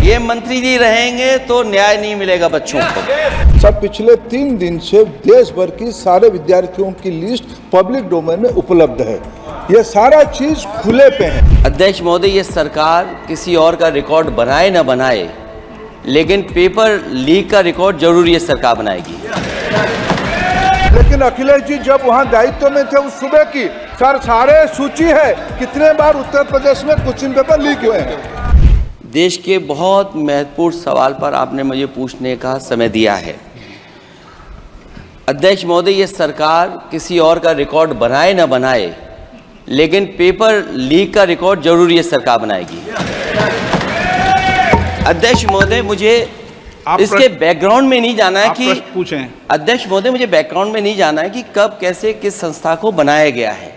ये मंत्री जी रहेंगे तो न्याय नहीं मिलेगा बच्चों को। सर पिछले 3 दिन से देश भर की सारे विद्यार्थियों की लिस्ट पब्लिक डोमेन में उपलब्ध है। ये सारा चीज खुले पे है। अध्यक्ष महोदय, ये सरकार किसी और का रिकॉर्ड बनाए ना बनाए, लेकिन पेपर लीक का रिकॉर्ड जरूर ये सरकार बनाएगी। लेकिन अखिलेश जी जब वहाँ दायित्व में थे उस सुबह की सर सारे सूची है कितने बार उत्तर प्रदेश में क्वेश्चन पेपर लीक हुए हैं। देश के बहुत महत्वपूर्ण सवाल पर आपने मुझे पूछने का समय दिया है। अध्यक्ष महोदय, ये सरकार किसी और का रिकॉर्ड बनाए ना बनाए, लेकिन पेपर लीक का रिकॉर्ड जरूर ये सरकार बनाएगी। अध्यक्ष महोदय, मुझे इसके बैकग्राउंड में नहीं जाना है कि पूछें। अध्यक्ष महोदय, मुझे बैकग्राउंड में नहीं जाना है कि कब कैसे किस संस्था को बनाया गया है।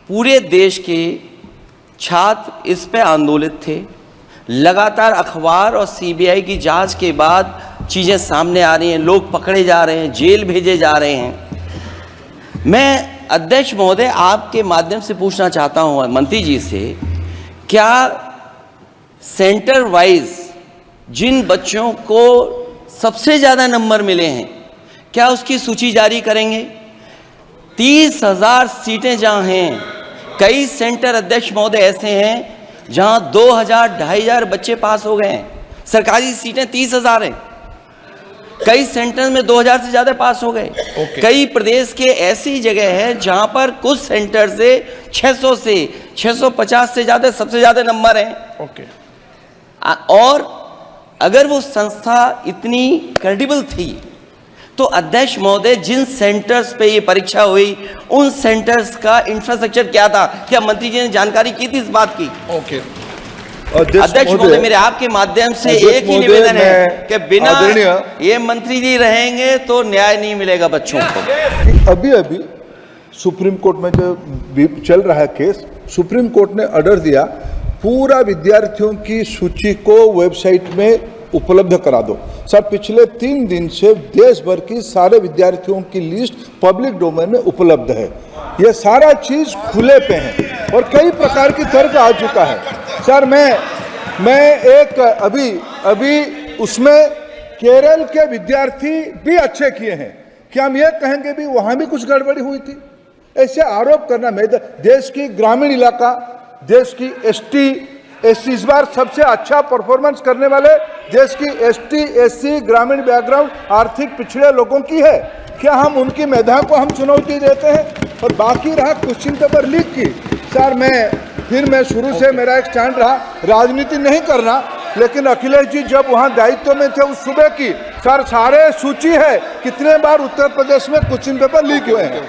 पूरे देश के छात्र इस पे आंदोलित थे। लगातार अखबार और सीबीआई की जांच के बाद चीज़ें सामने आ रही हैं, लोग पकड़े जा रहे हैं, जेल भेजे जा रहे हैं। मैं अध्यक्ष महोदय आपके माध्यम से पूछना चाहता हूं मंत्री जी से, क्या सेंटर वाइज जिन बच्चों को सबसे ज़्यादा नंबर मिले हैं, क्या उसकी सूची जारी करेंगे? 30,000 सीटें जहाँ हैं, कई सेंटर अध्यक्ष महोदय ऐसे हैं जहाँ 2,000 2,500 बच्चे पास हो गए हैं। सरकारी सीटें 30,000 हैं, कई सेंटर में 2,000 से ज़्यादा पास हो गए। कई प्रदेश के ऐसी जगह है जहाँ पर कुछ सेंटर से 600 से 650 से ज़्यादा सबसे ज़्यादा नंबर हैं। और अगर वो संस्था इतनी क्रेडिबल थी तो अध्यक्ष महोदय जिन सेंटर्स पे ये परीक्षा हुई उन सेंटर्स का इंफ्रास्ट्रक्चर क्या था? क्या मंत्री जी ने जानकारी की थी इस बात की? अध्यक्ष महोदय, मेरे आपके माध्यम से एक ही निवेदन है कि बिना ये मंत्री जी रहेंगे तो न्याय नहीं मिलेगा बच्चों को। अभी अभी सुप्रीम कोर्ट में जो चल रहा है केस, सुप्रीम कोर्ट ने ऑर्डर दिया पूरा विद्यार्थियों की सूची को वेबसाइट में उपलब्ध करा दो। सर पिछले 3 दिन से देश भर की सारे विद्यार्थियों की लिस्ट पब्लिक डोमेन में उपलब्ध है। ये सारा चीज खुले पे है और कई प्रकार की तर्क आ चुका है। सर मैं एक अभी उसमें केरल के विद्यार्थी भी अच्छे किए हैं, क्या हम ये कहेंगे भी वहाँ भी कुछ गड़बड़ी हुई थी? ऐसे आरोप करना, मैं देश की ग्रामीण इलाका, देश की एसटी एससी इस बार सबसे अच्छा परफॉर्मेंस करने वाले देश की एसटी एससी ग्रामीण बैकग्राउंड आर्थिक पिछड़े लोगों की है। क्या हम उनकी मेधा को हम चुनौती देते हैं? और बाकी रहा क्वेश्चन पेपर लीक की, सर मैं शुरू से मेरा एक स्टैंड रहा राजनीति नहीं करना, लेकिन अखिलेश जी जब वहाँ दायित्व में थे उस सुबह की सर सारे सूची है कितने बार उत्तर प्रदेश में क्वेश्चन पेपर लीक हुए हैं।